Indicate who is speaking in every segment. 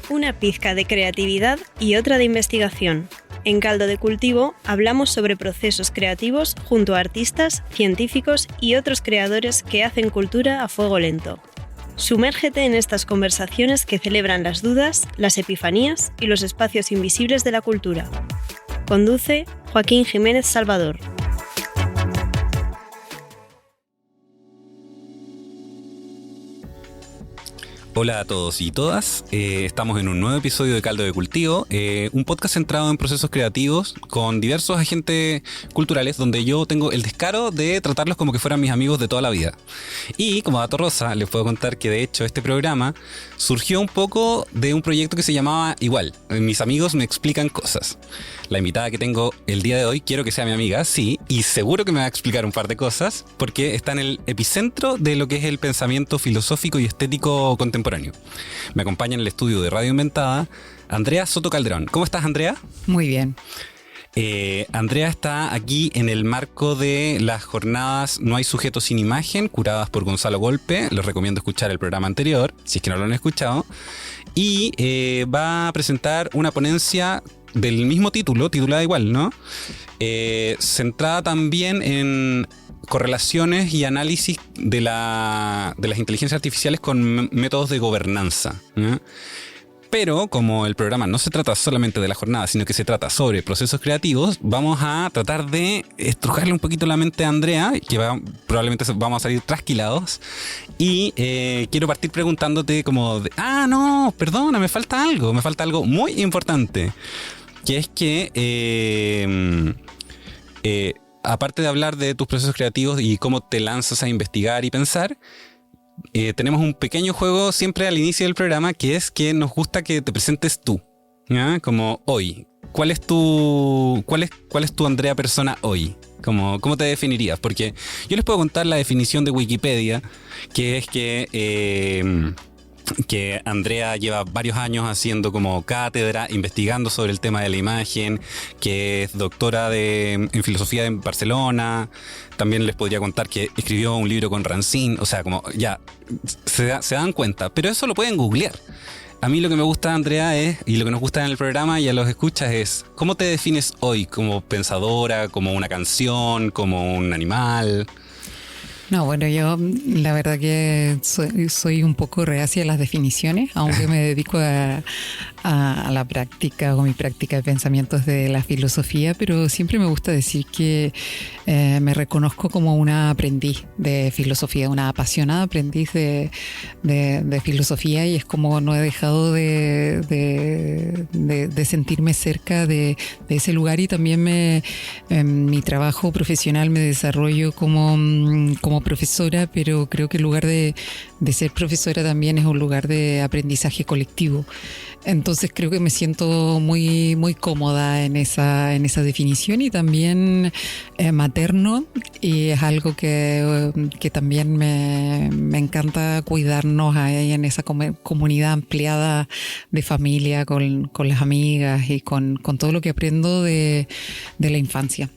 Speaker 1: Una pizca de creatividad y otra de investigación. En Caldo de Cultivo hablamos sobre procesos creativos junto a artistas, científicos y otros creadores que hacen cultura a fuego lento. Sumérgete en estas conversaciones que celebran las dudas, las epifanías y los espacios invisibles de la cultura. Conduce Joaquín Jiménez Salvador.
Speaker 2: Hola a todos y todas, estamos en un nuevo episodio de Caldo de Cultivo, un podcast centrado en procesos creativos con diversos agentes culturales donde yo tengo el descaro de tratarlos como que fueran mis amigos de toda la vida. Y como dato rosa, les puedo contar que de hecho este programa surgió un poco de un proyecto que se llamaba igual, Mis amigos me explican cosas. La invitada que tengo el día de hoy quiero que sea mi amiga, sí, y seguro que me va a explicar un par de cosas porque está en el epicentro de lo que es el pensamiento filosófico y estético contemporáneo. Me acompaña en el estudio de Radio Inventada Andrea Soto Calderón. ¿Cómo estás, Andrea?
Speaker 3: Muy bien.
Speaker 2: Andrea está aquí en el marco de las jornadas No hay sujeto sin imagen, curadas por Gonzalo Golpe. Les recomiendo escuchar el programa anterior, si es que no lo han escuchado. Y va a presentar una ponencia del mismo título, titulada igual, ¿no? Centrada también en correlaciones y análisis de las inteligencias artificiales con métodos de gobernanza, ¿no? Pero como el programa no se trata solamente de la jornada, sino que se trata sobre procesos creativos, vamos a tratar de estrujarle un poquito la mente a Andrea, que probablemente vamos a salir trasquilados. Y quiero partir preguntándote como no, perdona, me falta algo muy importante. Que es que aparte de hablar de tus procesos creativos y cómo te lanzas a investigar y pensar, tenemos un pequeño juego siempre al inicio del programa, que es que nos gusta que te presentes tú, ¿ya? Como hoy. ¿Cuál es tu Andrea persona hoy? ¿Cómo te definirías? Porque yo les puedo contar la definición de Wikipedia, que es que Andrea lleva varios años haciendo como cátedra, investigando sobre el tema de la imagen, que es doctora en filosofía en Barcelona. También les podría contar que escribió un libro con Rancine. O sea, como ya se dan cuenta, pero eso lo pueden googlear. A mí lo que me gusta, Andrea, y lo que nos gusta en el programa y a los escuchas es ¿cómo te defines hoy? ¿Como pensadora, como una canción, como un animal?
Speaker 3: No, bueno, yo la verdad que soy un poco reacia a las definiciones, aunque me dedico a la práctica o mi práctica de pensamientos de la filosofía, pero siempre me gusta decir que me reconozco como una aprendiz de filosofía, una apasionada aprendiz de filosofía, y es como no he dejado de sentirme cerca de ese lugar, y también en mi trabajo profesional me desarrollo como profesora, pero creo que el lugar de ser profesora también es un lugar de aprendizaje colectivo. Entonces creo que me siento muy, muy cómoda en esa definición, y también materno, y es algo que también me encanta cuidarnos ahí en esa comunidad ampliada de familia, con las amigas y con todo lo que aprendo de la infancia.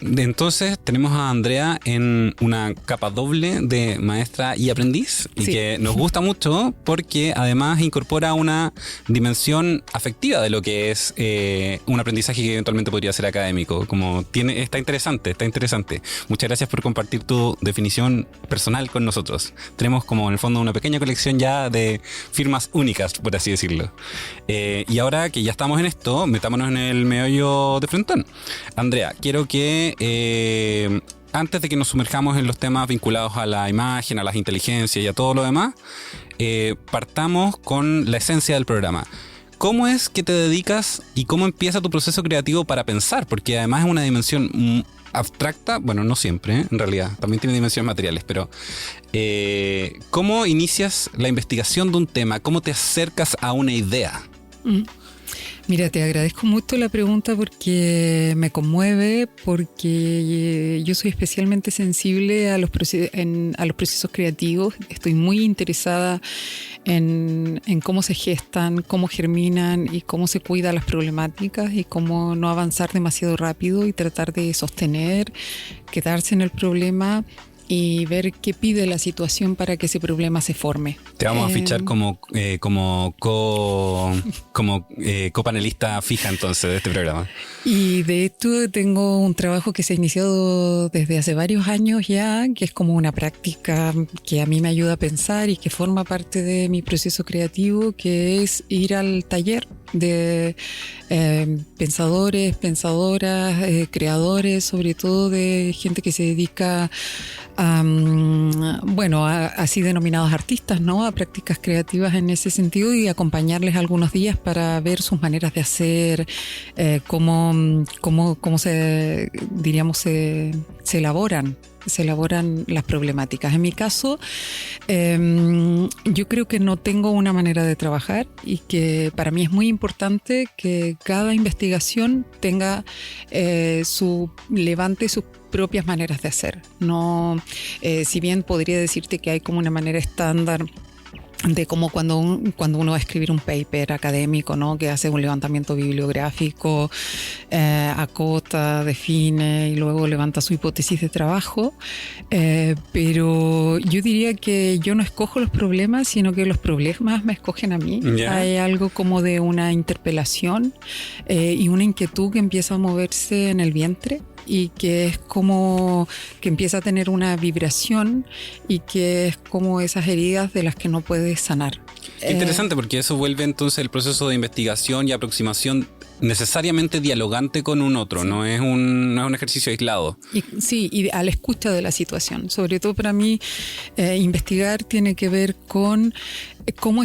Speaker 2: Entonces tenemos a Andrea en una capa doble de maestra y aprendiz, y sí, que nos gusta mucho porque además incorpora una dimensión afectiva de lo que es un aprendizaje que eventualmente podría ser académico. Está interesante. Muchas gracias por compartir tu definición personal con nosotros. Tenemos como en el fondo una pequeña colección ya de firmas únicas, por así decirlo. Y ahora que ya estamos en esto, metámonos en el meollo de frontón. Andrea, quiero que antes de que nos sumerjamos en los temas vinculados a la imagen, a las inteligencias y a todo lo demás, partamos con la esencia del programa. ¿Cómo es que te dedicas y cómo empieza tu proceso creativo para pensar? Porque además es una dimensión abstracta, bueno, no siempre, en realidad, también tiene dimensiones materiales, pero ¿cómo inicias la investigación de un tema? ¿Cómo te acercas a una idea?
Speaker 3: Mira, te agradezco mucho la pregunta porque me conmueve, porque yo soy especialmente sensible a los procesos creativos. Estoy muy interesada en cómo se gestan, cómo germinan y cómo se cuidan las problemáticas, y cómo no avanzar demasiado rápido y tratar de sostener, quedarse en el problema y ver qué pide la situación para que ese problema se forme.
Speaker 2: Te vamos a fichar como copanelista fija entonces de este programa.
Speaker 3: Y de esto tengo un trabajo que se ha iniciado desde hace varios años ya, que es como una práctica que a mí me ayuda a pensar y que forma parte de mi proceso creativo, que es ir al taller de pensadores, pensadoras, creadores, sobre todo de gente que se dedica a así denominados artistas, ¿no? A prácticas creativas en ese sentido, y acompañarles algunos días para ver sus maneras de hacer, cómo se elaboran las problemáticas. En mi caso, yo creo que no tengo una manera de trabajar, y que para mí es muy importante que cada investigación tenga levante sus propias maneras de hacer. No, si bien podría decirte que hay como una manera estándar de cómo cuando uno va a escribir un paper académico, ¿no? Que hace un levantamiento bibliográfico, acota, define y luego levanta su hipótesis de trabajo, pero yo diría que yo no escojo los problemas, sino que los problemas me escogen a mí. Yeah. Hay algo como de una interpelación y una inquietud que empieza a moverse en el vientre, y que es como que empieza a tener una vibración, y que es como esas heridas de las que no puedes sanar.
Speaker 2: Interesante, porque eso vuelve entonces el proceso de investigación y aproximación necesariamente dialogante con un otro, sí. no es un ejercicio aislado.
Speaker 3: Y a la escucha de la situación. Sobre todo para mí, investigar tiene que ver con cómo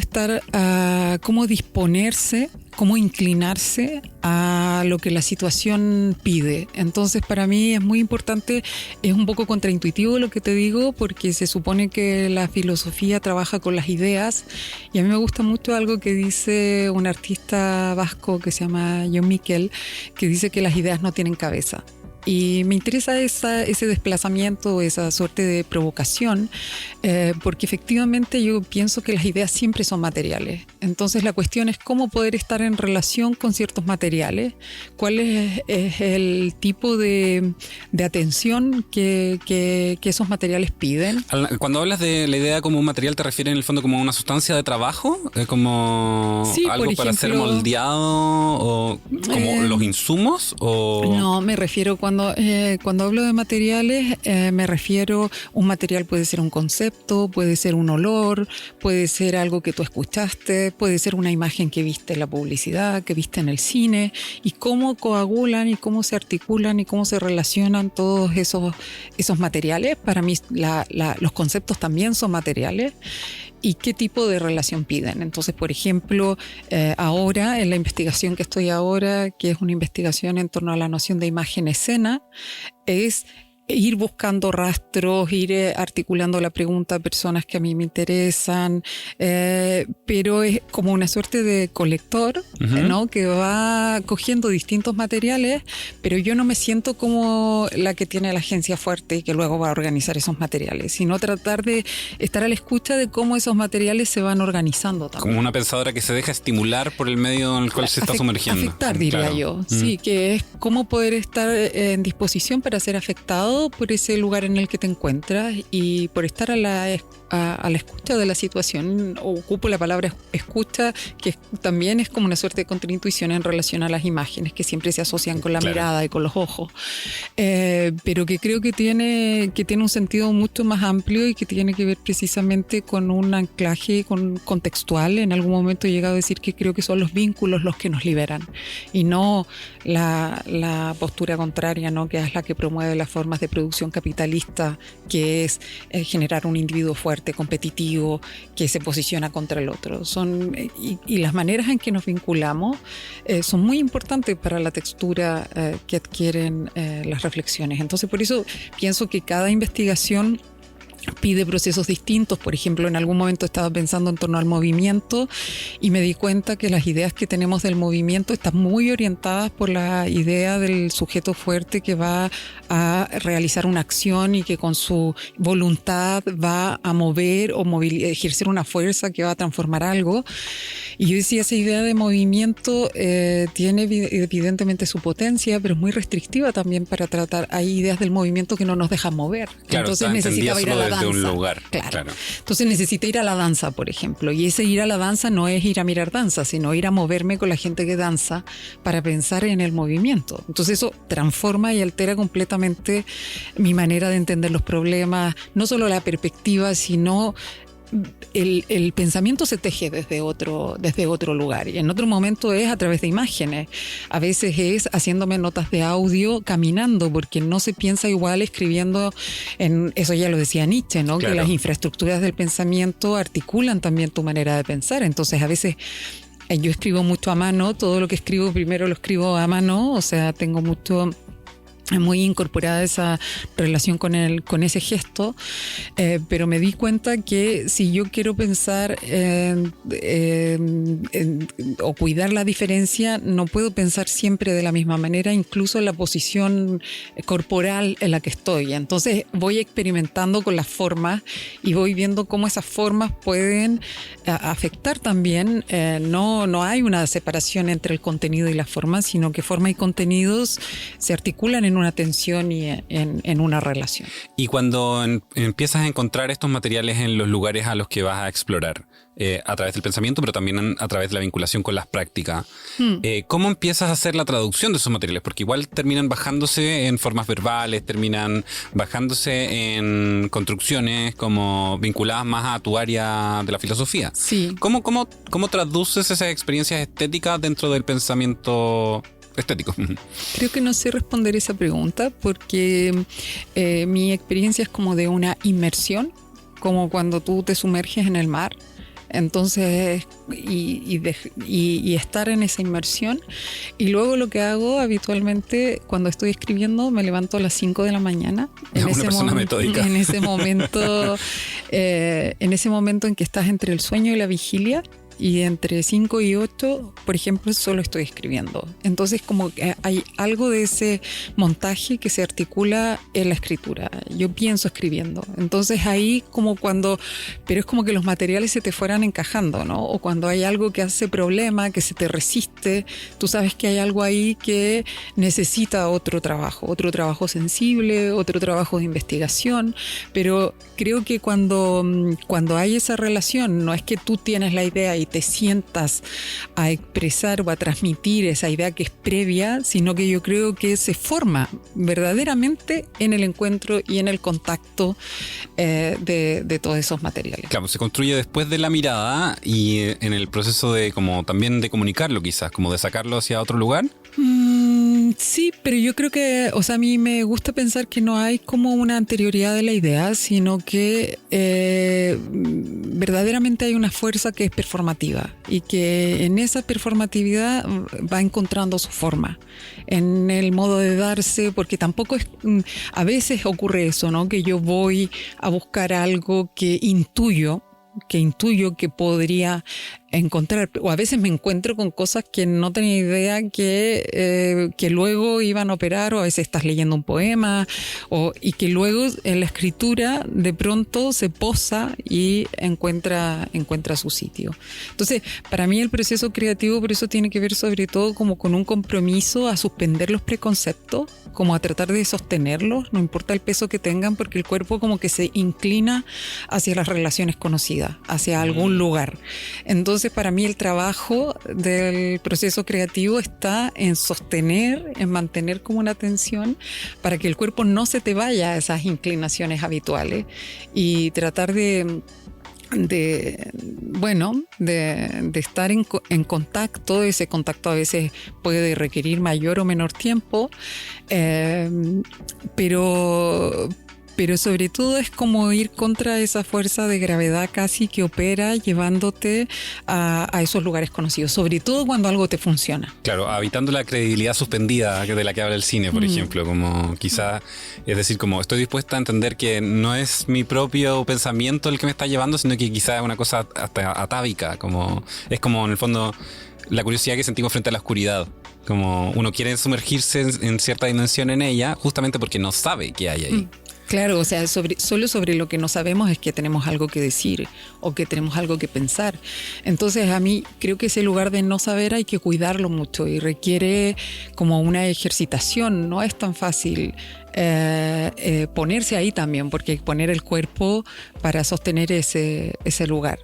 Speaker 3: cómo disponerse, cómo inclinarse a lo que la situación pide. Entonces, para mí es muy importante, es un poco contraintuitivo lo que te digo, porque se supone que la filosofía trabaja con las ideas, y a mí me gusta mucho algo que dice un artista vasco que se llama Jon Miquel, que dice que las ideas no tienen cabeza. Y me interesa ese desplazamiento, esa suerte de provocación, porque efectivamente yo pienso que las ideas siempre son materiales. Entonces la cuestión es cómo poder estar en relación con ciertos materiales, cuál es el tipo de atención que esos materiales piden.
Speaker 2: Cuando hablas de la idea como un material, ¿te refieres en el fondo como a una sustancia de trabajo? ¿Como
Speaker 3: sí,
Speaker 2: algo
Speaker 3: por ejemplo,
Speaker 2: para ser moldeado? ¿O como los insumos? ¿O?
Speaker 3: No, me refiero cuando hablo de materiales, me refiero a un material. Puede ser un concepto, puede ser un olor, puede ser algo que tú escuchaste, puede ser una imagen que viste en la publicidad, que viste en el cine, y cómo coagulan y cómo se articulan y cómo se relacionan todos esos materiales. Para mí los conceptos también son materiales. ¿Y qué tipo de relación piden? Entonces, por ejemplo, ahora, en la investigación que estoy ahora, que es una investigación en torno a la noción de imagen-escena, es ir buscando rastros, ir articulando la pregunta a personas que a mí me interesan, pero es como una suerte de colector, uh-huh. ¿no? Que va cogiendo distintos materiales, pero yo no me siento como la que tiene la agencia fuerte y que luego va a organizar esos materiales, sino tratar de estar a la escucha de cómo esos materiales se van organizando también.
Speaker 2: Como una pensadora que se deja estimular por el medio en el cual se está sumergiendo.
Speaker 3: Afectar, diría claro. yo. Mm. Sí, que es cómo poder estar en disposición para ser afectado por ese lugar en el que te encuentras, y por estar a la escucha de la situación. Ocupo la palabra escucha, que también es como una suerte de contraintuición en relación a las imágenes que siempre se asocian con la claro. mirada y con los ojos, pero que creo que tiene un sentido mucho más amplio, y que tiene que ver precisamente con un anclaje contextual. En algún momento he llegado a decir que creo que son los vínculos los que nos liberan, y no la postura contraria, ¿no? Que es la que promueve las formas de producción capitalista, que es generar un individuo fuerte, competitivo, que se posiciona contra el otro. Y las maneras en que nos vinculamos son muy importantes para la textura que adquieren las reflexiones. Entonces, por eso pienso que cada investigación pide procesos distintos. Por ejemplo, en algún momento estaba pensando en torno al movimiento y me di cuenta que las ideas que tenemos del movimiento están muy orientadas por la idea del sujeto fuerte que va a realizar una acción y que con su voluntad va a mover o ejercer una fuerza que va a transformar algo. Y yo decía, esa idea de movimiento tiene evidentemente su potencia, pero es muy restrictiva también para tratar. Hay ideas del movimiento que no nos dejan mover.
Speaker 2: Claro,
Speaker 3: entonces necesitaba ir a la danza.
Speaker 2: Un lugar.
Speaker 3: Claro. Entonces necesité ir a la danza, por ejemplo. Y ese ir a la danza no es ir a mirar danza, sino ir a moverme con la gente que danza para pensar en el movimiento. Entonces eso transforma y altera completamente mi manera de entender los problemas, no solo la perspectiva, sino el pensamiento se teje desde otro lugar, y en otro momento es a través de imágenes, a veces es haciéndome notas de audio caminando, porque no se piensa igual escribiendo eso ya lo decía Nietzsche, ¿no? Claro. Que las infraestructuras del pensamiento articulan también tu manera de pensar. Entonces a veces yo escribo mucho a mano, todo lo que escribo primero lo escribo a mano, o sea, tengo muy incorporada esa relación con ese gesto, pero me di cuenta que si yo quiero pensar o cuidar la diferencia, no puedo pensar siempre de la misma manera, incluso en la posición corporal en la que estoy. Entonces voy experimentando con las formas y voy viendo cómo esas formas pueden afectar también. No hay una separación entre el contenido y las formas, sino que forma y contenidos se articulan en una tensión y en una relación.
Speaker 2: Y cuando empiezas a encontrar estos materiales en los lugares a los que vas a explorar, a través del pensamiento, pero también a través de la vinculación con las prácticas, ¿cómo empiezas a hacer la traducción de esos materiales? Porque igual terminan bajándose en formas verbales, terminan bajándose en construcciones como vinculadas más a tu área de la filosofía.
Speaker 3: Sí.
Speaker 2: ¿Cómo traduces esas experiencias estéticas dentro del pensamiento estético?
Speaker 3: Creo que no sé responder esa pregunta porque mi experiencia es como de una inmersión, como cuando tú te sumerges en el mar. Entonces, y estar en esa inmersión. Y luego lo que hago habitualmente cuando estoy escribiendo, me levanto a las 5 de la mañana.
Speaker 2: Una persona metódica.
Speaker 3: En ese momento en que estás entre el sueño y la vigilia. Y entre 5 y 8, por ejemplo, solo estoy escribiendo. Entonces, como que hay algo de ese montaje que se articula en la escritura. Yo pienso escribiendo. Entonces, ahí pero es como que los materiales se te fueran encajando, ¿no? O cuando hay algo que hace problema, que se te resiste, tú sabes que hay algo ahí que necesita otro trabajo sensible, otro trabajo de investigación. Pero creo que cuando hay esa relación, no es que tú tienes la idea y te sientas a expresar o a transmitir esa idea que es previa, sino que yo creo que se forma verdaderamente en el encuentro y en el contacto de todos esos materiales.
Speaker 2: Claro, se construye después de la mirada y en el proceso de como también de comunicarlo, quizás, como de sacarlo hacia otro lugar.
Speaker 3: Sí, pero yo creo que, o sea, a mí me gusta pensar que no hay como una anterioridad de la idea, sino que verdaderamente hay una fuerza que es performativa y que en esa performatividad va encontrando su forma en el modo de darse, porque tampoco es, a veces ocurre eso, ¿no? Que yo voy a buscar algo que intuyo que podría encontrar, o a veces me encuentro con cosas que no tenía idea que luego iban a operar, o a veces estás leyendo un poema y que luego en la escritura de pronto se posa y encuentra su sitio. Entonces, para mí el proceso creativo por eso tiene que ver sobre todo como con un compromiso a suspender los preconceptos, como a tratar de sostenerlos, no importa el peso que tengan, porque el cuerpo como que se inclina hacia las relaciones conocidas, hacia algún lugar. Entonces, para mí el trabajo del proceso creativo está en sostener, en mantener como una tensión para que el cuerpo no se te vaya a esas inclinaciones habituales y tratar de estar en contacto. Ese contacto a veces puede requerir mayor o menor tiempo, pero pero sobre todo es como ir contra esa fuerza de gravedad casi que opera llevándote a esos lugares conocidos, sobre todo cuando algo te funciona.
Speaker 2: Claro, habitando la credibilidad suspendida de la que habla el cine, por ejemplo, como quizá, es decir, como estoy dispuesta a entender que no es mi propio pensamiento el que me está llevando, sino que quizá es una cosa hasta atávica, como es como en el fondo la curiosidad que sentimos frente a la oscuridad. Como uno quiere sumergirse en cierta dimensión en ella, justamente porque no sabe qué hay ahí.
Speaker 3: Claro, o sea, solo sobre lo que no sabemos es que tenemos algo que decir o que tenemos algo que pensar. Entonces, a mí creo que ese lugar de no saber hay que cuidarlo mucho y requiere como una ejercitación. No es tan fácil ponerse ahí también, porque hay que poner el cuerpo para sostener ese lugar.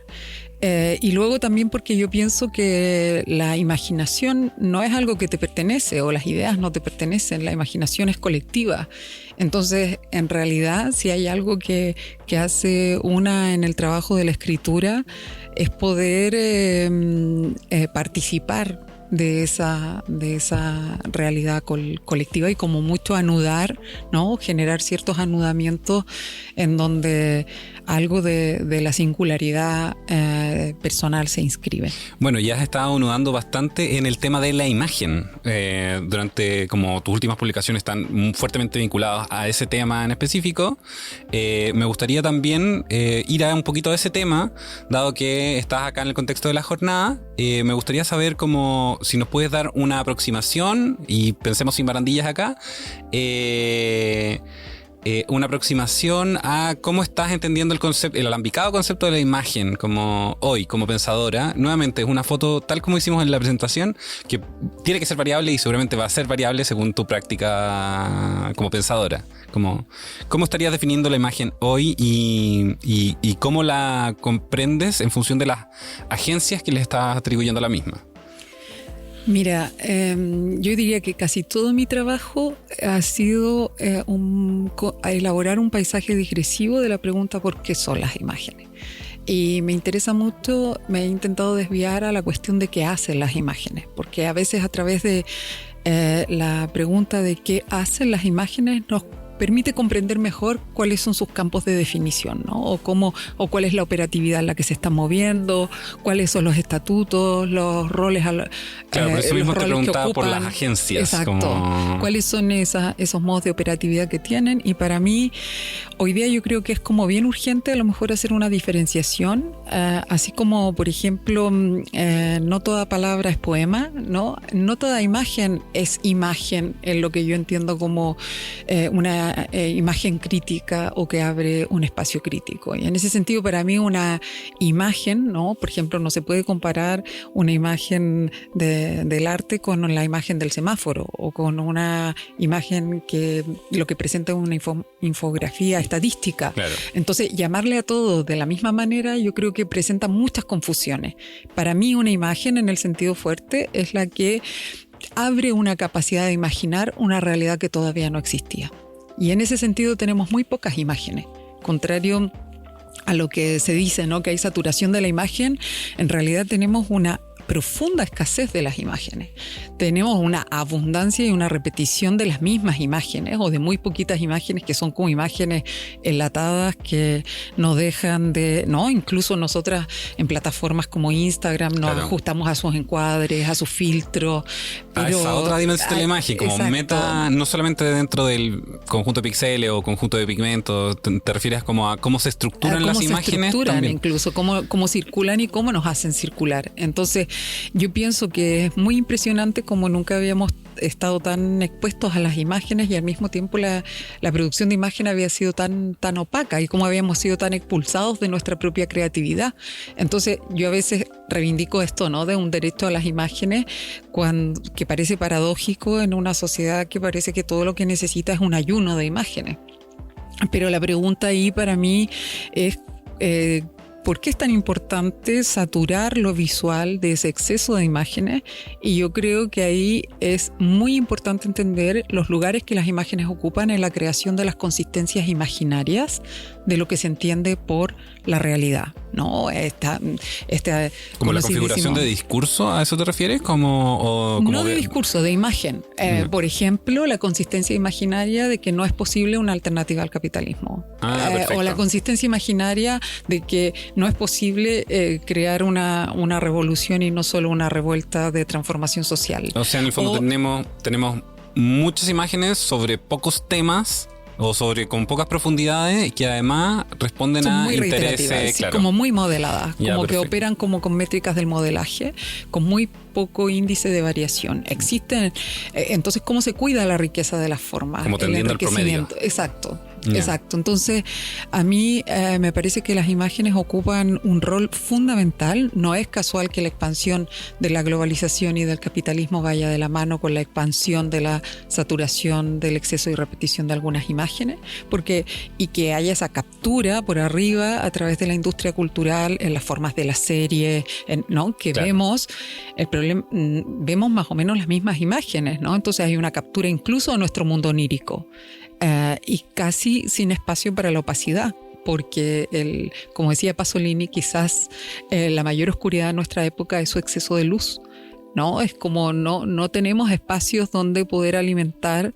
Speaker 3: Y luego también porque yo pienso que la imaginación no es algo que te pertenece o las ideas no te pertenecen, la imaginación es colectiva. Entonces, en realidad, si hay algo que hace una en el trabajo de la escritura es poder participar de esa realidad colectiva y como mucho anudar, ¿no? Generar ciertos anudamientos en donde algo de la singularidad personal se inscribe.
Speaker 2: Bueno, ya has estado anudando bastante en el tema de la imagen. Durante, como tus últimas publicaciones están fuertemente vinculadas a ese tema en específico, me gustaría también ir a un poquito de ese tema, dado que estás acá en el contexto de la jornada. Me gustaría saber cómo, si nos puedes dar una aproximación, y pensemos sin barandillas acá, una aproximación a cómo estás entendiendo el concepto, el alambicado concepto de la imagen como hoy, como pensadora. Nuevamente es una foto tal como hicimos en la presentación, que tiene que ser variable y seguramente va a ser variable según tu práctica como pensadora. ¿Cómo estarías definiendo la imagen hoy y cómo la comprendes en función de las agencias que le estás atribuyendo a la misma?
Speaker 3: Mira, yo diría que casi todo mi trabajo ha sido a elaborar un paisaje digresivo de la pregunta ¿por qué son las imágenes? Y me interesa mucho, me he intentado desviar a la cuestión de qué hacen las imágenes, porque a veces a través de la pregunta de qué hacen las imágenes nos permite comprender mejor cuáles son sus campos de definición, ¿no? O cuál es la operatividad en la que se están moviendo, cuáles son los estatutos, los roles.
Speaker 2: Claro, por eso mismo te preguntaba por las agencias.
Speaker 3: Exacto. ¿Cuáles son esos modos de operatividad que tienen? Y para mí, hoy día yo creo que es como bien urgente a lo mejor hacer una diferenciación, así como, por ejemplo, no toda palabra es poema, ¿no? No toda imagen es imagen en lo que yo entiendo como una imagen crítica o que abre un espacio crítico. Y en ese sentido, para mí, una imagen, ¿no? Por ejemplo, no se puede comparar una imagen del arte con la imagen del semáforo o con una imagen que lo que presenta es una infografía estadística.
Speaker 2: Claro.
Speaker 3: Entonces, llamarle a todo de la misma manera, yo creo que presenta muchas confusiones. Para mí, una imagen en el sentido fuerte es la que abre una capacidad de imaginar una realidad que todavía no existía. Y en ese sentido tenemos muy pocas imágenes. Contrario a lo que se dice, ¿no? Que hay saturación de la imagen, en realidad tenemos una profunda escasez de las imágenes. Tenemos una abundancia y una repetición de las mismas imágenes o de muy poquitas imágenes que son como imágenes enlatadas que nos dejan de... ¿no? Incluso nosotras en plataformas como Instagram nos ajustamos a sus encuadres, a sus filtros.
Speaker 2: A esa otra dimensión de la imagen, como exacto. Meta, no solamente dentro del conjunto de píxeles o conjunto de pigmentos, te refieres como a cómo se estructuran las imágenes. Cómo se estructuran también.
Speaker 3: Incluso, cómo circulan y cómo nos hacen circular. Entonces, yo pienso que es muy impresionante como nunca habíamos estado tan expuestos a las imágenes y al mismo tiempo la producción de imagen había sido tan opaca y cómo habíamos sido tan expulsados de nuestra propia creatividad. Entonces yo a veces reivindico esto, ¿no? De un derecho a las imágenes que parece paradójico en una sociedad que parece que todo lo que necesita es un ayuno de imágenes. Pero la pregunta ahí para mí es ¿por qué es tan importante saturar lo visual de ese exceso de imágenes? Y yo creo que ahí es muy importante entender los lugares que las imágenes ocupan en la creación de las consistencias imaginarias de lo que se entiende por la realidad, ¿no?
Speaker 2: ¿Como la configuración de discurso? ¿A eso te refieres? Como
Speaker 3: no de discurso, de imagen. Por ejemplo, la consistencia imaginaria de que no es posible una alternativa al capitalismo. O la consistencia imaginaria de que no es posible crear una revolución y no solo una revuelta de transformación social.
Speaker 2: O sea, en el fondo tenemos muchas imágenes sobre pocos temas o con pocas profundidades que además responden a intereses,
Speaker 3: claro, como muy modeladas, como perfecto, que operan como con métricas del modelaje, con muy poco índice de variación. Existen, entonces, ¿cómo se cuida la riqueza de las formas?
Speaker 2: Como tendiendo al promedio.
Speaker 3: Exacto. Exacto. Entonces, a mí me parece que las imágenes ocupan un rol fundamental. No es casual que la expansión de la globalización y del capitalismo vaya de la mano con la expansión de la saturación del exceso y repetición de algunas imágenes, y que haya esa captura por arriba a través de la industria cultural en las formas de la serie, ¿no? Que claro, vemos más o menos las mismas imágenes, ¿no? Entonces hay una captura incluso de nuestro mundo onírico. Y casi sin espacio para la opacidad, porque como decía Pasolini, quizás la mayor oscuridad de nuestra época es su exceso de luz, ¿no? Es como no tenemos espacios donde poder alimentar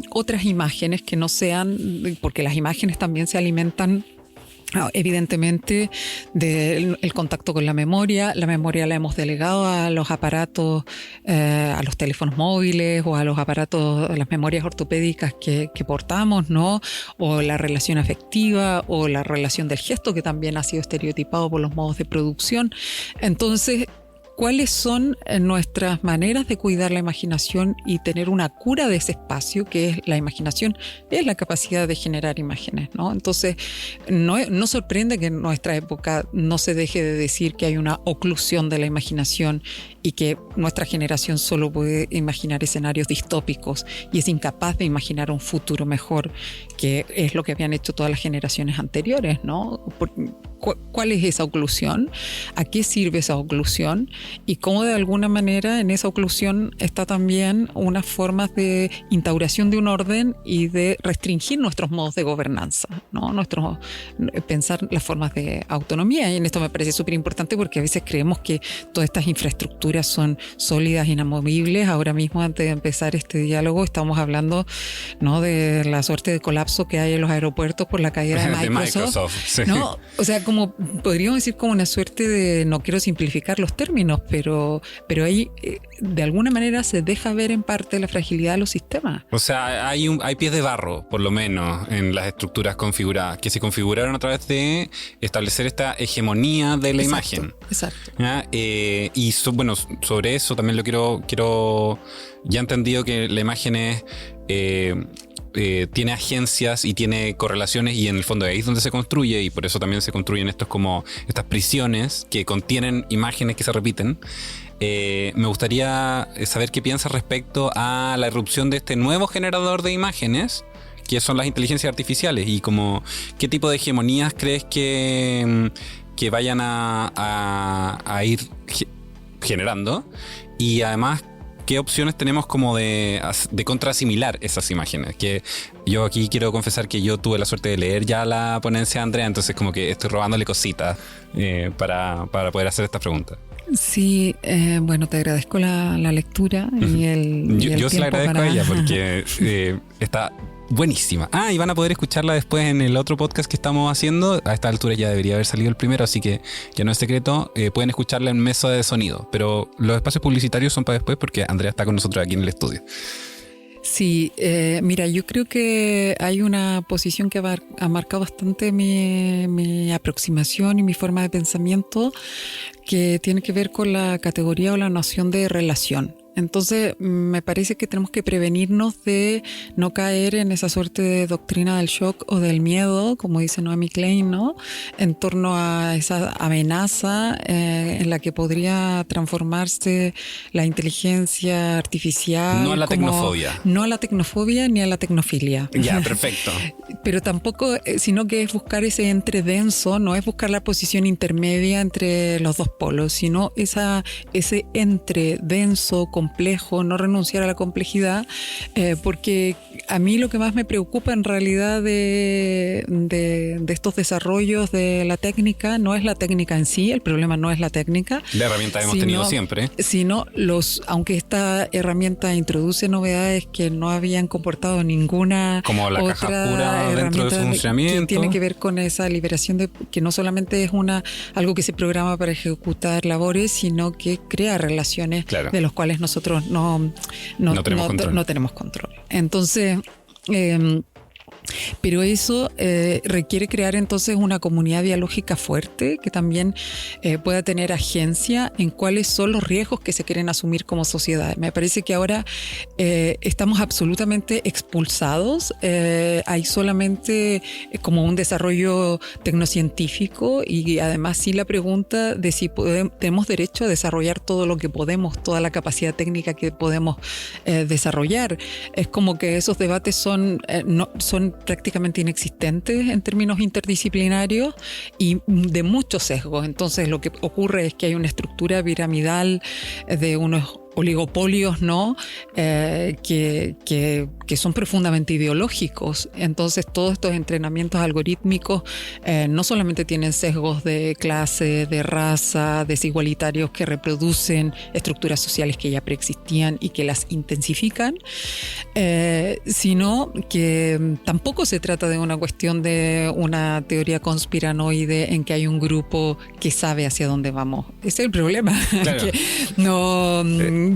Speaker 3: otras imágenes que no sean, porque las imágenes también se alimentan evidentemente del contacto con la memoria. La memoria la hemos delegado a los aparatos, a los teléfonos móviles o a los aparatos, a las memorias ortopédicas que portamos, ¿no? O la relación afectiva o la relación del gesto, que también ha sido estereotipado por los modos de producción. Entonces, ¿cuáles son nuestras maneras de cuidar la imaginación y tener una cura de ese espacio que es la imaginación? Es la capacidad de generar imágenes, ¿no? Entonces, no sorprende que en nuestra época no se deje de decir que hay una oclusión de la imaginación y que nuestra generación solo puede imaginar escenarios distópicos y es incapaz de imaginar un futuro mejor, que es lo que habían hecho todas las generaciones anteriores, ¿no? ¿Cuál es esa oclusión? ¿A qué sirve esa oclusión? Y cómo de alguna manera en esa oclusión está también unas formas de instauración de un orden y de restringir nuestros modos de gobernanza, ¿no? Pensar las formas de autonomía. Y en esto me parece súper importante porque a veces creemos que todas estas infraestructuras son sólidas, inamovibles. Ahora mismo, antes de empezar este diálogo, estamos hablando, ¿no?, de la suerte de colapso que hay en los aeropuertos por la caída de Microsoft,
Speaker 2: sí.
Speaker 3: ¿no? O sea, como podríamos decir como una suerte de, no quiero simplificar los términos, pero ahí de alguna manera se deja ver en parte la fragilidad de los sistemas.
Speaker 2: O sea, hay pies de barro, por lo menos, en las estructuras configuradas, que se configuraron a través de establecer esta hegemonía de la imagen.
Speaker 3: Exacto.
Speaker 2: Y bueno, sobre eso también lo quiero ya he entendido que la imagen es... tiene agencias y tiene correlaciones, y en el fondo ahí es donde se construye, y por eso también se construyen estas prisiones que contienen imágenes que se repiten. Me gustaría saber qué piensas respecto a la irrupción de este nuevo generador de imágenes, que son las inteligencias artificiales, y como qué tipo de hegemonías crees que vayan a ir generando, y además ¿qué opciones tenemos como de contrasimilar esas imágenes? Que yo aquí quiero confesar que yo tuve la suerte de leer ya la ponencia de Andrea, entonces como que estoy robándole cositas para poder hacer esta pregunta.
Speaker 3: Sí, bueno, te agradezco la lectura y el
Speaker 2: yo se la agradezco a ella porque está buenísima. Y van a poder escucharla después en el otro podcast que estamos haciendo. A esta altura ya debería haber salido el primero, así que ya no es secreto. Pueden escucharla en Mesa de Sonido, pero los espacios publicitarios son para después porque Andrea está con nosotros aquí en el estudio.
Speaker 3: Sí, mira, yo creo que hay una posición que ha marcado bastante mi aproximación y mi forma de pensamiento, que tiene que ver con la categoría o la noción de relación. Entonces, me parece que tenemos que prevenirnos de no caer en esa suerte de doctrina del shock o del miedo, como dice Naomi Klein, ¿no? En torno a esa amenaza en la que podría transformarse la inteligencia artificial.
Speaker 2: No a la tecnofobia.
Speaker 3: No a la tecnofobia ni a la tecnofilia.
Speaker 2: Ya, perfecto.
Speaker 3: Pero tampoco, sino que es buscar ese entre denso, no es buscar la posición intermedia entre los dos polos, sino ese entre denso, complejo, no renunciar a la complejidad, porque a mí lo que más me preocupa en realidad de estos desarrollos de la técnica no es la técnica en sí, el problema no es la técnica.
Speaker 2: La herramienta hemos tenido siempre.
Speaker 3: Sino aunque esta herramienta introduce novedades que no habían comportado ninguna
Speaker 2: como la
Speaker 3: otra
Speaker 2: caja pura dentro de su funcionamiento.
Speaker 3: Que tiene que ver con esa liberación de que no solamente es algo que se programa para ejecutar labores, sino que crea relaciones de los cuales nosotros no tenemos control. Entonces, pero eso requiere crear entonces una comunidad dialógica fuerte que también pueda tener agencia en cuáles son los riesgos que se quieren asumir como sociedad. Me parece que ahora estamos absolutamente expulsados. Hay solamente como un desarrollo tecnocientífico y además sí la pregunta de si tenemos derecho a desarrollar todo lo que podemos, toda la capacidad técnica que podemos desarrollar. Es como que esos debates son prácticamente inexistentes en términos interdisciplinarios y de muchos sesgos. Entonces lo que ocurre es que hay una estructura piramidal de unos oligopolios, ¿no? Que son profundamente ideológicos. Entonces todos estos entrenamientos algorítmicos no solamente tienen sesgos de clase, de raza, desigualitarios que reproducen estructuras sociales que ya preexistían y que las intensifican, sino que tampoco se trata de una cuestión de una teoría conspiranoide en que hay un grupo que sabe hacia dónde vamos. Ese es el problema.
Speaker 2: Claro.
Speaker 3: Que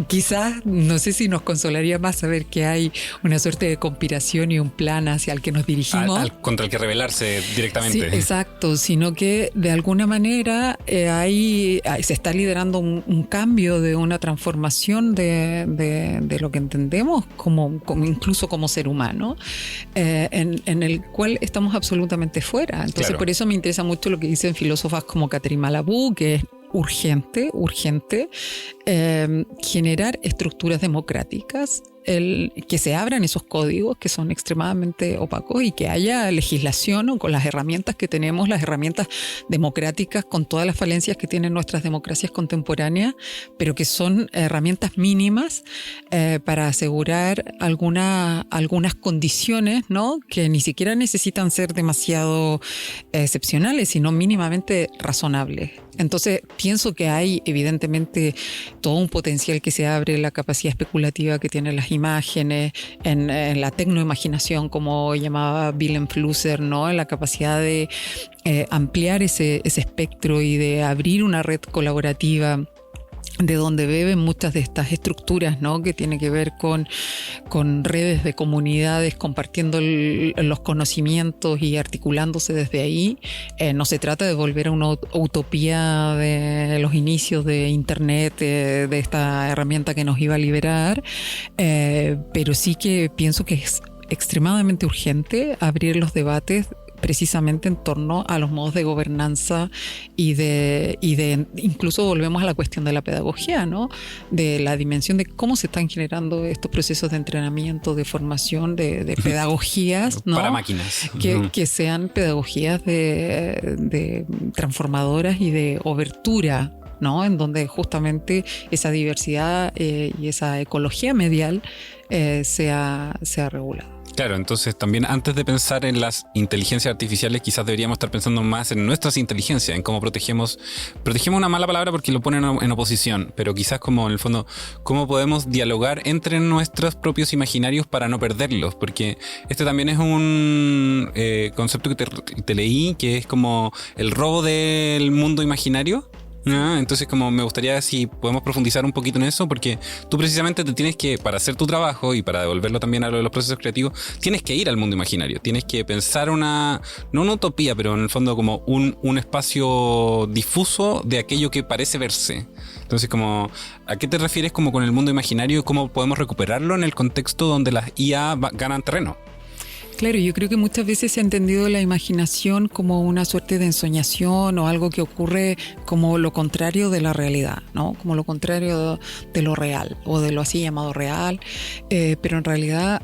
Speaker 3: quizás, no sé si nos consolaría más saber que hay una suerte de conspiración y un plan hacia el que nos dirigimos.
Speaker 2: Contra el que rebelarse directamente.
Speaker 3: Sí, exacto, sino que de alguna manera se está liderando un cambio de una transformación de lo que entendemos incluso como ser humano, en el cual estamos absolutamente fuera. Entonces, claro, por eso me interesa mucho lo que dicen filósofas como Catherine Malabou, que es urgente generar estructuras democráticas, que se abran esos códigos que son extremadamente opacos y que haya legislación o con las herramientas que tenemos, las herramientas democráticas con todas las falencias que tienen nuestras democracias contemporáneas, pero que son herramientas mínimas para asegurar algunas condiciones, ¿no? Que ni siquiera necesitan ser demasiado excepcionales, sino mínimamente razonables. Entonces, pienso que hay evidentemente todo un potencial que se abre, la capacidad especulativa que tienen las imágenes, en la tecnoimaginación, como llamaba Willem Flusser, ¿no? En la capacidad de ampliar ese espectro y de abrir una red colaborativa de donde beben muchas de estas estructuras, ¿no? Que tiene que ver con redes de comunidades compartiendo los conocimientos y articulándose desde ahí. No se trata de volver a una utopía de los inicios de Internet, de esta herramienta que nos iba a liberar, pero sí que pienso que es extremadamente urgente abrir los debates precisamente en torno a los modos de gobernanza y de incluso volvemos a la cuestión de la pedagogía, ¿no? De la dimensión de cómo se están generando estos procesos de entrenamiento, de formación, de pedagogías, ¿no?
Speaker 2: Para máquinas.
Speaker 3: Que sean pedagogías de transformadoras y de obertura, ¿no? En donde justamente esa diversidad y esa ecología medial sea regulada.
Speaker 2: Claro, entonces también antes de pensar en las inteligencias artificiales, quizás deberíamos estar pensando más en nuestras inteligencias, en cómo protegemos una mala palabra porque lo ponen en oposición, pero quizás como en el fondo, cómo podemos dialogar entre nuestros propios imaginarios para no perderlos, porque este también es un concepto que te leí, que es como el robo del mundo imaginario. Entonces como me gustaría si podemos profundizar un poquito en eso, porque tú precisamente te tienes que, para hacer tu trabajo y para devolverlo también a lo de los procesos creativos, tienes que ir al mundo imaginario, tienes que pensar no una utopía, pero en el fondo como un espacio difuso de aquello que parece verse. Entonces como, ¿a qué te refieres como con el mundo imaginario? ¿Cómo podemos recuperarlo en el contexto donde las IA ganan terreno?
Speaker 3: Claro, yo creo que muchas veces se ha entendido la imaginación como una suerte de ensoñación o algo que ocurre como lo contrario de la realidad, ¿no? Como lo contrario de lo real o de lo así llamado real, pero en realidad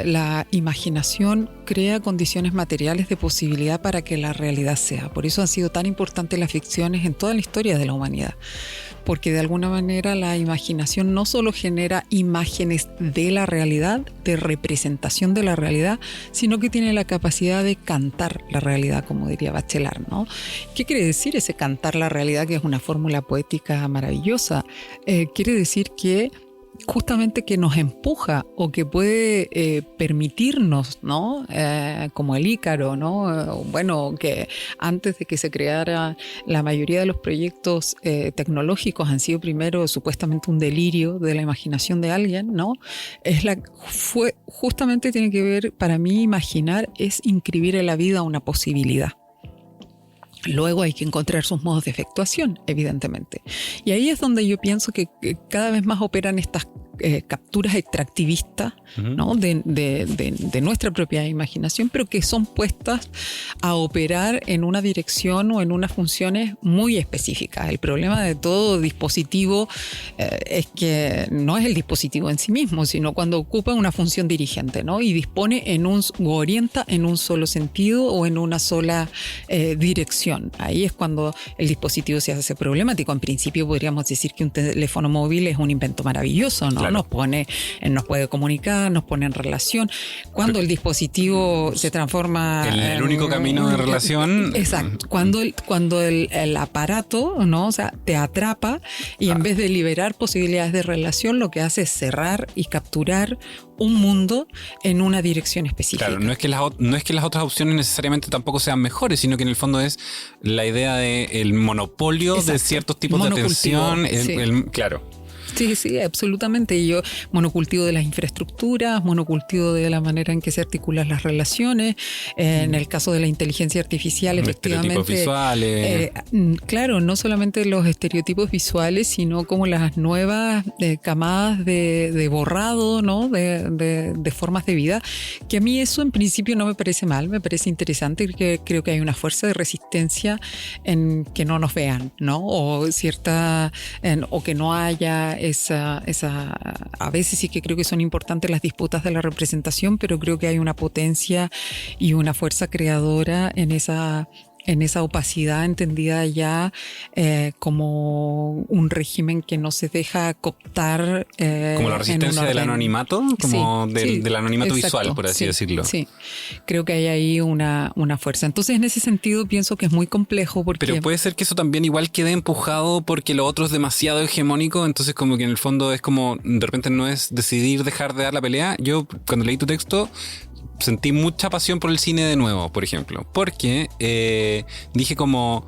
Speaker 3: la imaginación crea condiciones materiales de posibilidad para que la realidad sea. Por eso han sido tan importantes las ficciones en toda la historia de la humanidad. Porque de alguna manera la imaginación no solo genera imágenes de la realidad, de representación de la realidad, sino que tiene la capacidad de cantar la realidad, como diría Bachelard, ¿no? ¿Qué quiere decir ese cantar la realidad, que es una fórmula poética maravillosa? Quiere decir que justamente que nos empuja o que puede permitirnos, ¿no? Como el Ícaro, ¿no? Bueno, que antes de que se creara la mayoría de los proyectos tecnológicos han sido primero supuestamente un delirio de la imaginación de alguien, ¿no? Justamente tiene que ver, para mí, imaginar es inscribir en la vida una posibilidad. Luego hay que encontrar sus modos de efectuación, evidentemente. Y ahí es donde yo pienso que cada vez más operan estas capturas extractivistas, ¿no? de nuestra propia imaginación, pero que son puestas a operar en una dirección o en unas funciones muy específicas. El problema de todo dispositivo es que no es el dispositivo en sí mismo, sino cuando ocupa una función dirigente, ¿no? Y dispone o orienta en un solo sentido o en una sola dirección. Ahí es cuando el dispositivo se hace problemático. En principio podríamos decir que un teléfono móvil es un invento maravilloso, ¿no? Claro. Nos puede comunicar, nos pone en relación. Cuando el dispositivo se transforma
Speaker 2: el único camino de relación.
Speaker 3: Exacto. Cuando el aparato, ¿no? O sea, te atrapa y en vez de liberar posibilidades de relación, lo que hace es cerrar y capturar un mundo en una dirección específica.
Speaker 2: Claro, no es que las otras opciones necesariamente tampoco sean mejores, sino que en el fondo es la idea del monopolio. Exacto. De ciertos tipos de atención.
Speaker 3: Sí.
Speaker 2: Claro.
Speaker 3: Sí, absolutamente. Y yo, monocultivo de las infraestructuras, monocultivo de la manera en que se articulan las relaciones. En el caso de la inteligencia artificial, efectivamente.
Speaker 2: Estereotipos visuales.
Speaker 3: Claro, no solamente los estereotipos visuales, sino como las nuevas camadas de borrado, ¿no? De formas de vida. Que a mí eso en principio no me parece mal, me parece interesante, que creo que hay una fuerza de resistencia en que no nos vean, ¿no? O que no haya a veces sí que creo que son importantes las disputas de la representación, pero creo que hay una potencia y una fuerza creadora en esa opacidad entendida ya como un régimen que no se deja cooptar.
Speaker 2: Como la resistencia del anonimato, como del anonimato
Speaker 3: exacto,
Speaker 2: visual, por así decirlo.
Speaker 3: Sí, creo que hay ahí una fuerza. Entonces, en ese sentido, pienso que es muy complejo porque...
Speaker 2: Pero puede ser que eso también igual quede empujado porque lo otro es demasiado hegemónico, entonces como que en el fondo es como, de repente no es decidir dejar de dar la pelea. Yo, cuando leí tu texto, sentí mucha pasión por el cine de nuevo, por ejemplo, porque dije como,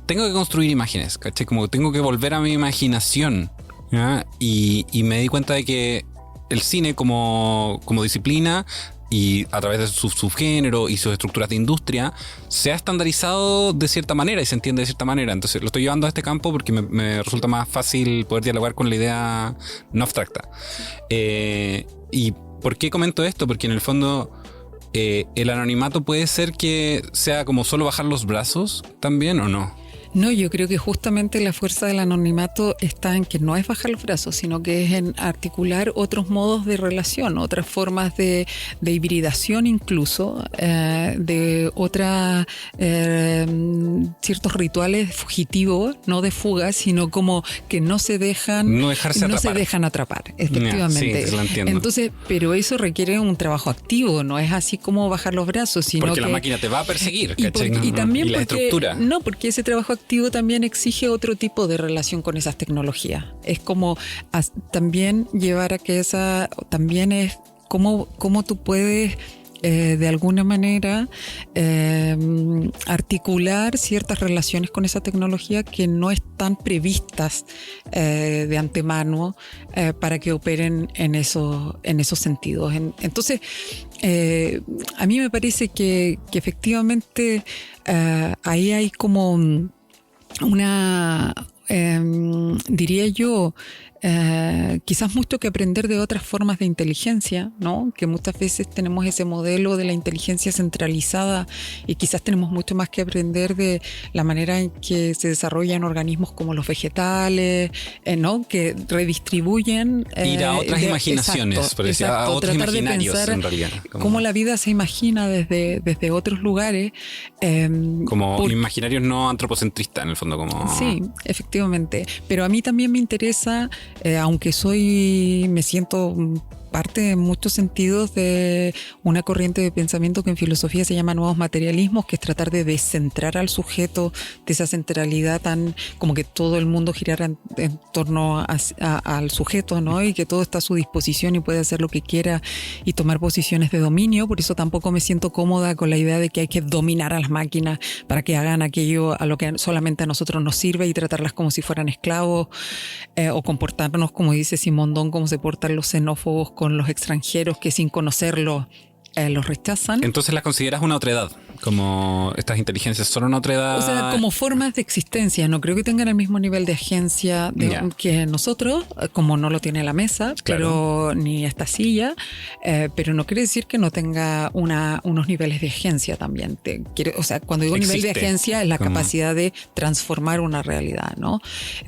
Speaker 2: tengo que construir imágenes, ¿cachai? Como tengo que volver a mi imaginación, ¿ya? Y me di cuenta de que el cine como disciplina y a través de su subgénero y sus estructuras de industria se ha estandarizado de cierta manera y se entiende de cierta manera. Entonces lo estoy llevando a este campo porque me resulta más fácil poder dialogar con la idea no abstracta. Y ¿por qué comento esto? Porque en el fondo el anonimato puede ser que sea como solo bajar los brazos también, ¿o no?
Speaker 3: No, yo creo que justamente la fuerza del anonimato está en que no es bajar los brazos, sino que es en articular otros modos de relación, otras formas de hibridación incluso, de otras ciertos rituales fugitivos, no de fuga, sino como que no se dejan atrapar, efectivamente.
Speaker 2: Sí, lo entiendo.
Speaker 3: Entonces, pero eso requiere un trabajo activo, no es así como bajar los brazos, sino
Speaker 2: porque la máquina te va a perseguir,
Speaker 3: y también
Speaker 2: la estructura.
Speaker 3: No, porque ese trabajo activo también exige otro tipo de relación con esas tecnologías. Es como también llevar a que también es cómo tú puedes de alguna manera articular ciertas relaciones con esa tecnología que no están previstas de antemano para que operen en esos sentidos. Entonces, a mí me parece que efectivamente ahí hay como una, diría yo, quizás mucho que aprender de otras formas de inteligencia, ¿no? Que muchas veces tenemos ese modelo de la inteligencia centralizada y quizás tenemos mucho más que aprender de la manera en que se desarrollan organismos como los vegetales, ¿no? Que redistribuyen.
Speaker 2: Ir a otras imaginaciones, por decir, a otros imaginarios, en realidad.
Speaker 3: Cómo la vida se imagina desde otros lugares.
Speaker 2: Como imaginarios no antropocentristas, en el fondo.
Speaker 3: Sí, efectivamente. Pero a mí también me interesa, aunque me siento parte en muchos sentidos de una corriente de pensamiento que en filosofía se llama nuevos materialismos, que es tratar de descentrar al sujeto de esa centralidad tan como que todo el mundo girara en torno al sujeto, ¿no? Y que todo está a su disposición y puede hacer lo que quiera y tomar posiciones de dominio. Por eso tampoco me siento cómoda con la idea de que hay que dominar a las máquinas para que hagan aquello a lo que solamente a nosotros nos sirve y tratarlas como si fueran esclavos, o comportarnos, como dice Simondon, como se portan los xenófobos con los extranjeros que sin conocerlos los rechazan.
Speaker 2: Entonces las consideras una otredad, como estas inteligencias son una otredad.
Speaker 3: O sea, como formas de existencia. No creo que tengan el mismo nivel de agencia que nosotros, como no lo tiene la mesa, claro, pero ni esta silla, pero no quiere decir que no tenga unos niveles de agencia también. O sea, cuando digo nivel de agencia es la capacidad de transformar una realidad, ¿no?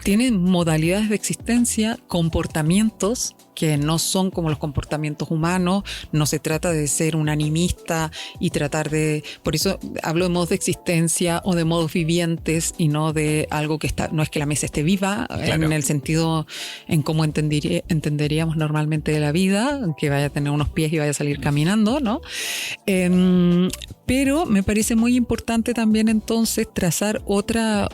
Speaker 3: Tienen modalidades de existencia, comportamientos que no son como los comportamientos humanos. No se trata de ser un animista y tratar de... Por eso hablo de modos de existencia o de modos vivientes y no de algo que está... No es que la mesa esté viva, claro, en el sentido en cómo entenderíamos normalmente de la vida, que vaya a tener unos pies y vaya a salir caminando, ¿no? Pero me parece muy importante también entonces trazar otras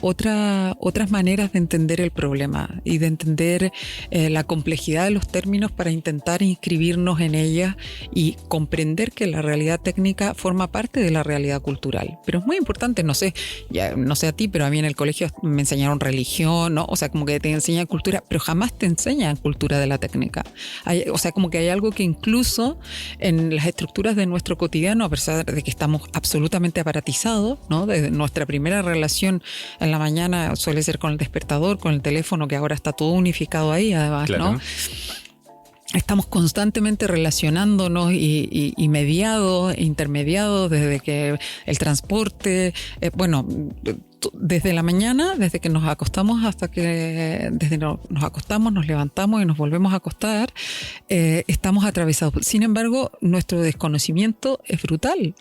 Speaker 3: maneras de entender el problema y de entender la complejidad de los términos para intentar inscribirnos en ella y comprender que la realidad técnica forma parte de la realidad cultural. Pero es muy importante, no sé a ti, pero a mí en el colegio me enseñaron religión, ¿no? O sea, como que te enseñan cultura, pero jamás te enseñan cultura de la técnica. O sea, como que hay algo que incluso en las estructuras de nuestro cotidiano, a pesar de que estamos absolutamente aparatizados, ¿no? Desde nuestra primera relación en la mañana suele ser con el despertador, con el teléfono, que ahora está todo unificado ahí, además, claro, ¿no? Estamos constantemente relacionándonos y mediados, intermediados, desde que el transporte, desde la mañana, desde que nos acostamos hasta que nos acostamos, nos levantamos y nos volvemos a acostar, estamos atravesados. Sin embargo, nuestro desconocimiento es brutal,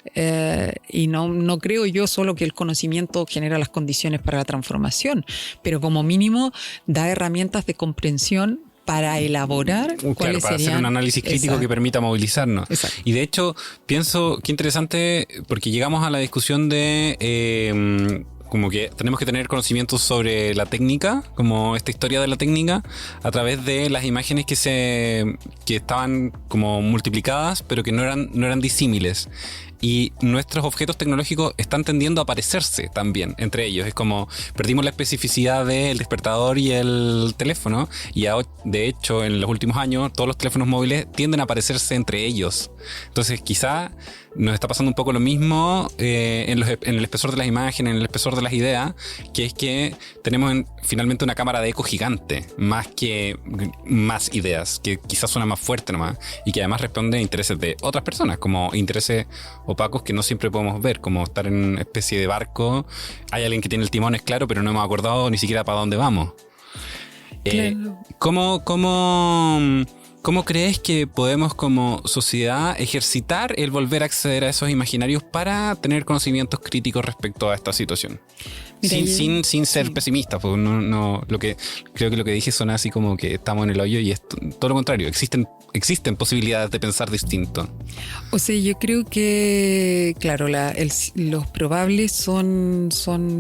Speaker 3: y no creo yo solo que el conocimiento genera las condiciones para la transformación, pero como mínimo da herramientas de comprensión para elaborar cuáles
Speaker 2: para
Speaker 3: serían...
Speaker 2: hacer un análisis crítico, exacto, que permita movilizarnos. Exacto. Y de hecho, pienso que interesante, porque llegamos a la discusión de... como que tenemos que tener conocimientos sobre la técnica, como esta historia de la técnica, a través de las imágenes que estaban como multiplicadas, pero que no eran disímiles. Y nuestros objetos tecnológicos están tendiendo a parecerse también entre ellos. Es como perdimos la especificidad del despertador y el teléfono, y de hecho en los últimos años todos los teléfonos móviles tienden a parecerse entre ellos. Entonces quizá nos está pasando un poco lo mismo en el espesor de las imágenes, en el espesor de las ideas, que es que tenemos finalmente una cámara de eco gigante, más que más ideas, que quizás suena más fuerte nomás, y que además responde a intereses de otras personas, como intereses opacos que no siempre podemos ver, como estar en una especie de barco. Hay alguien que tiene el timón, es claro, pero no hemos acordado ni siquiera para dónde vamos. Claro. ¿Cómo crees que podemos como sociedad ejercitar el volver a acceder a esos imaginarios para tener conocimientos críticos respecto a esta situación? Mira, sin ser pesimista, porque creo que lo que dije suena así como que estamos en el hoyo, y es todo lo contrario. Existen posibilidades de pensar distinto.
Speaker 3: O sea, yo creo que, claro, los probables son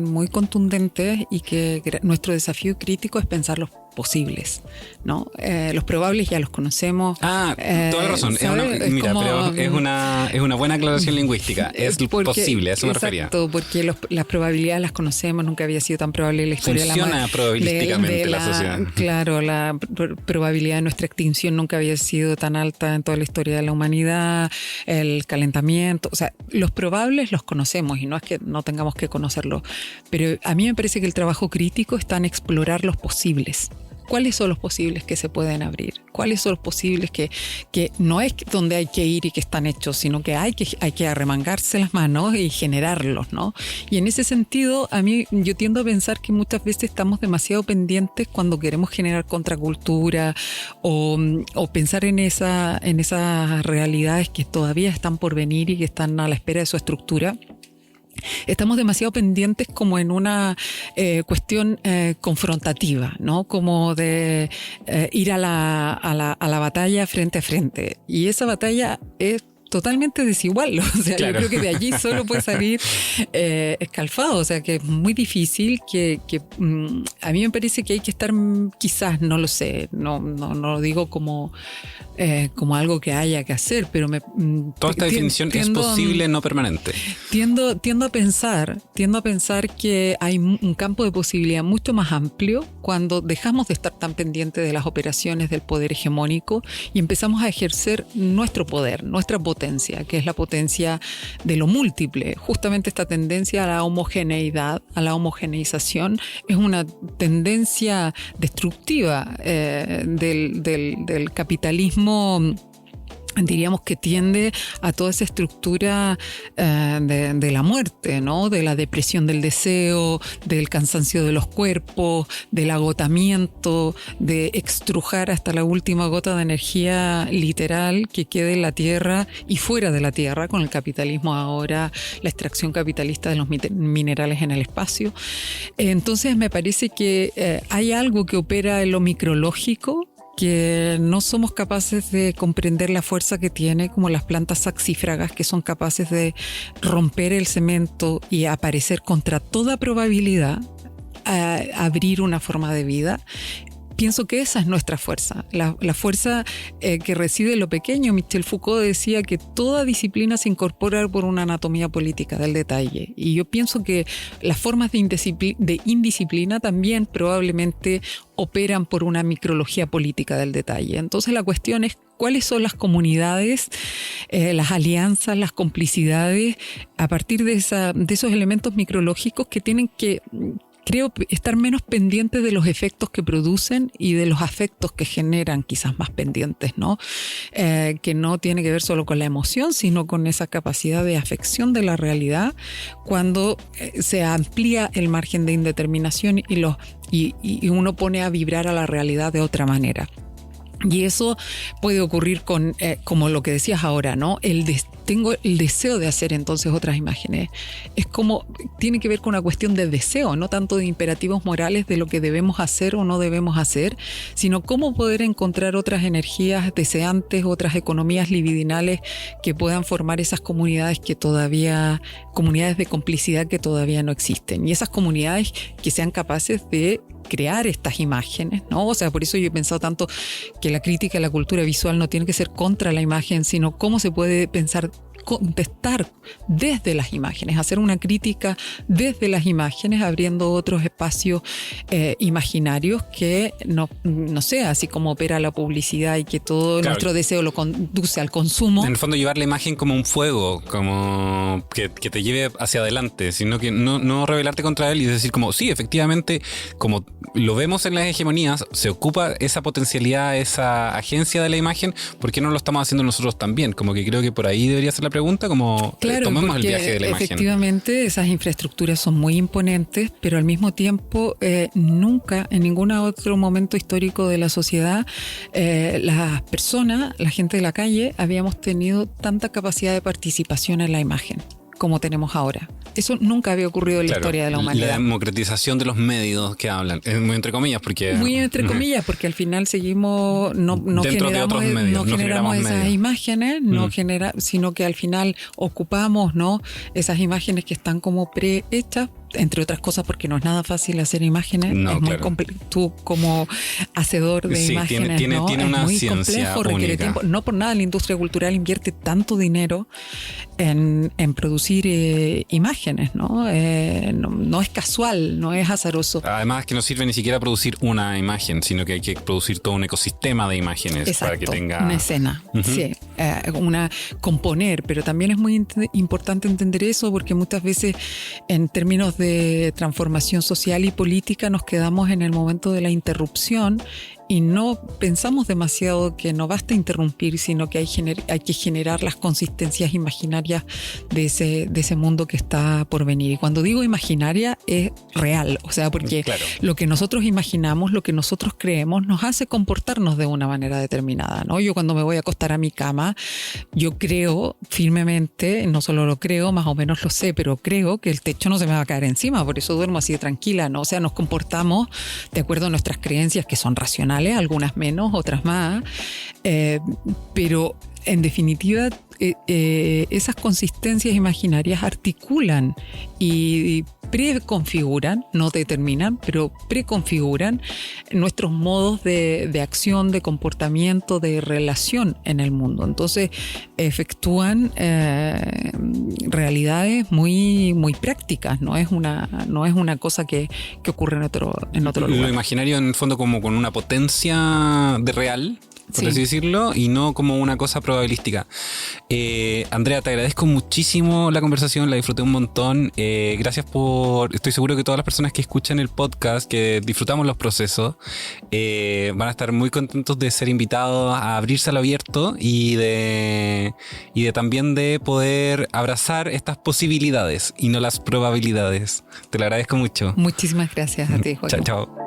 Speaker 3: muy contundentes, y que nuestro desafío crítico es pensarlos posibles, ¿no? Los probables ya los conocemos.
Speaker 2: Toda la razón. Pero es una buena aclaración lingüística. Es posible, a eso me refería.
Speaker 3: Exacto, porque las probabilidades las conocemos, nunca había sido tan probable en la historia.
Speaker 2: Funciona probabilísticamente la sociedad.
Speaker 3: Claro, la probabilidad de nuestra extinción nunca había sido tan alta en toda la historia de la humanidad, el calentamiento, o sea, los probables los conocemos y no es que no tengamos que conocerlos, pero a mí me parece que el trabajo crítico está en explorar los posibles. ¿Cuáles son los posibles que se pueden abrir? ¿Cuáles son los posibles que no es donde hay que ir y que están hechos, sino que hay que arremangarse las manos y generarlos, ¿no? Y en ese sentido, yo tiendo a pensar que muchas veces estamos demasiado pendientes cuando queremos generar contracultura o pensar en esas realidades que todavía están por venir y que están a la espera de su estructura. Estamos demasiado pendientes como en una cuestión confrontativa, ¿no? Como de ir a la batalla frente a frente. Y esa batalla es totalmente desigual, o sea, claro. Yo creo que de allí solo puede salir escalfado, o sea, que es muy difícil que a mí me parece que hay que estar, quizás, no lo sé, no lo digo como algo que haya que hacer, pero
Speaker 2: toda esta definición es posible, no permanente.
Speaker 3: Tiendo a pensar que hay un campo de posibilidad mucho más amplio cuando dejamos de estar tan pendientes de las operaciones del poder hegemónico y empezamos a ejercer nuestro poder, nuestra potencia, que es la potencia de lo múltiple. Justamente esta tendencia a la homogeneidad, a la homogeneización, es una tendencia destructiva del capitalismo, diríamos, que tiende a toda esa estructura de la muerte, ¿no? De la depresión del deseo, del cansancio de los cuerpos, del agotamiento, de extrujar hasta la última gota de energía literal que quede en la tierra y fuera de la tierra, con el capitalismo ahora, la extracción capitalista de los minerales en el espacio. Entonces me parece que hay algo que opera en lo micrológico, que no somos capaces de comprender la fuerza que tiene, como las plantas saxífragas, que son capaces de romper el cemento y aparecer contra toda probabilidad, abrir una forma de vida. Pienso que esa es nuestra fuerza, la fuerza que reside en lo pequeño. Michel Foucault decía que toda disciplina se incorpora por una anatomía política del detalle. Y yo pienso que las formas de indisciplina también probablemente operan por una micrología política del detalle. Entonces la cuestión es cuáles son las comunidades, las alianzas, las complicidades, a partir de esos elementos micrológicos que tienen que, creo, estar menos pendientes de los efectos que producen y de los afectos que generan, quizás más pendientes, ¿no? Que no tiene que ver solo con la emoción, sino con esa capacidad de afección de la realidad, cuando se amplía el margen de indeterminación y uno pone a vibrar a la realidad de otra manera. Y eso puede ocurrir con, como lo que decías ahora, ¿no? Tengo el deseo de hacer entonces otras imágenes. Es como, tiene que ver con una cuestión de deseo, no tanto de imperativos morales de lo que debemos hacer o no debemos hacer, sino cómo poder encontrar otras energías deseantes, otras economías libidinales que puedan formar esas comunidades comunidades de complicidad que todavía no existen. Y esas comunidades que sean capaces de crear estas imágenes, ¿no? O sea, por eso yo he pensado tanto que la crítica de la cultura visual no tiene que ser contra la imagen, sino cómo se puede pensar, contestar desde las imágenes, hacer una crítica desde las imágenes, abriendo otros espacios imaginarios que no sé, así como opera la publicidad y que todo nuestro deseo lo conduce al consumo.
Speaker 2: En el fondo, llevar la imagen como un fuego, como que te lleve hacia adelante, sino que no rebelarte contra él y decir como, sí, efectivamente, como lo vemos en las hegemonías, se ocupa esa potencialidad, esa agencia de la imagen, ¿por qué no lo estamos haciendo nosotros también? Como que creo que por ahí debería ser la pregunta, como tomemos el viaje de la imagen.
Speaker 3: Efectivamente, esas infraestructuras son muy imponentes, pero al mismo tiempo nunca, en ningún otro momento histórico de la sociedad, las personas, la gente de la calle, habíamos tenido tanta capacidad de participación en la imagen como tenemos ahora. Eso nunca había ocurrido en la historia de la humanidad.
Speaker 2: La democratización de los medios que hablan, muy entre comillas, porque...
Speaker 3: Muy entre comillas, porque al final seguimos, no generamos esas imágenes, sino que al final ocupamos, ¿no?, esas imágenes que están como prehechas entre otras cosas porque no es nada fácil hacer imágenes.
Speaker 2: No,
Speaker 3: es muy
Speaker 2: claro.
Speaker 3: tú como hacedor de
Speaker 2: Sí,
Speaker 3: imágenes,
Speaker 2: tiene
Speaker 3: ¿no?
Speaker 2: una
Speaker 3: es muy
Speaker 2: ciencia
Speaker 3: complejo, requiere
Speaker 2: única.
Speaker 3: tiempo. No por nada la industria cultural invierte tanto dinero en producir imágenes, ¿no? No es casual, no es azaroso.
Speaker 2: Además que no sirve ni siquiera producir una imagen, sino que hay que producir todo un ecosistema de imágenes.
Speaker 3: Exacto,
Speaker 2: para que tenga
Speaker 3: una escena,
Speaker 2: Ujú.
Speaker 3: sí, componer, pero también es muy importante entender eso porque muchas veces en términos de transformación social y política nos quedamos en el momento de la interrupción y no pensamos demasiado que no basta interrumpir, sino que hay que generar las consistencias imaginarias de ese mundo que está por venir. Y cuando digo imaginaria es real, o sea, porque
Speaker 2: Claro.
Speaker 3: lo que nosotros imaginamos, lo que nosotros creemos, nos hace comportarnos de una manera determinada, ¿no? Yo cuando me voy a acostar a mi cama, yo creo firmemente, no solo lo creo, más o menos lo sé, pero creo que el techo no se me va a caer encima, por eso duermo así de tranquila, ¿no? O sea, nos comportamos de acuerdo a nuestras creencias que son racionales, algunas menos, otras más, pero en definitiva esas consistencias imaginarias articulan y preconfiguran, no determinan, pero preconfiguran nuestros modos de acción, de comportamiento, de relación en el mundo. Entonces efectúan realidades muy, muy prácticas, no es una cosa que ocurre en otro
Speaker 2: Lo
Speaker 3: lugar.
Speaker 2: imaginario en el fondo como con una potencia de real, por
Speaker 3: Sí.
Speaker 2: así decirlo, y no como una cosa probabilística. Andrea, te agradezco muchísimo la conversación, la disfruté un montón. Gracias estoy seguro que todas las personas que escuchan el podcast, que disfrutamos los procesos, van a estar muy contentos de ser invitados a abrirse al abierto y de también de poder abrazar estas posibilidades y no las probabilidades. Te lo agradezco mucho.
Speaker 3: Muchísimas gracias a ti, Joaquín.
Speaker 2: Chao, chao.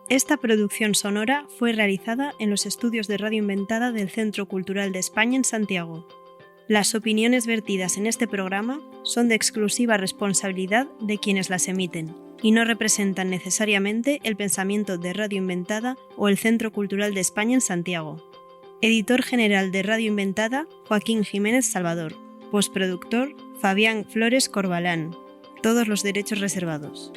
Speaker 1: Esta producción sonora fue realizada en los estudios de Radio Inventada del Centro Cultural de España en Santiago. Las opiniones vertidas en este programa son de exclusiva responsabilidad de quienes las emiten y no representan necesariamente el pensamiento de Radio Inventada o el Centro Cultural de España en Santiago. Editor general de Radio Inventada, Joaquín Jiménez Salvador. Postproductor, Fabián Flores Corbalán. Todos los derechos reservados.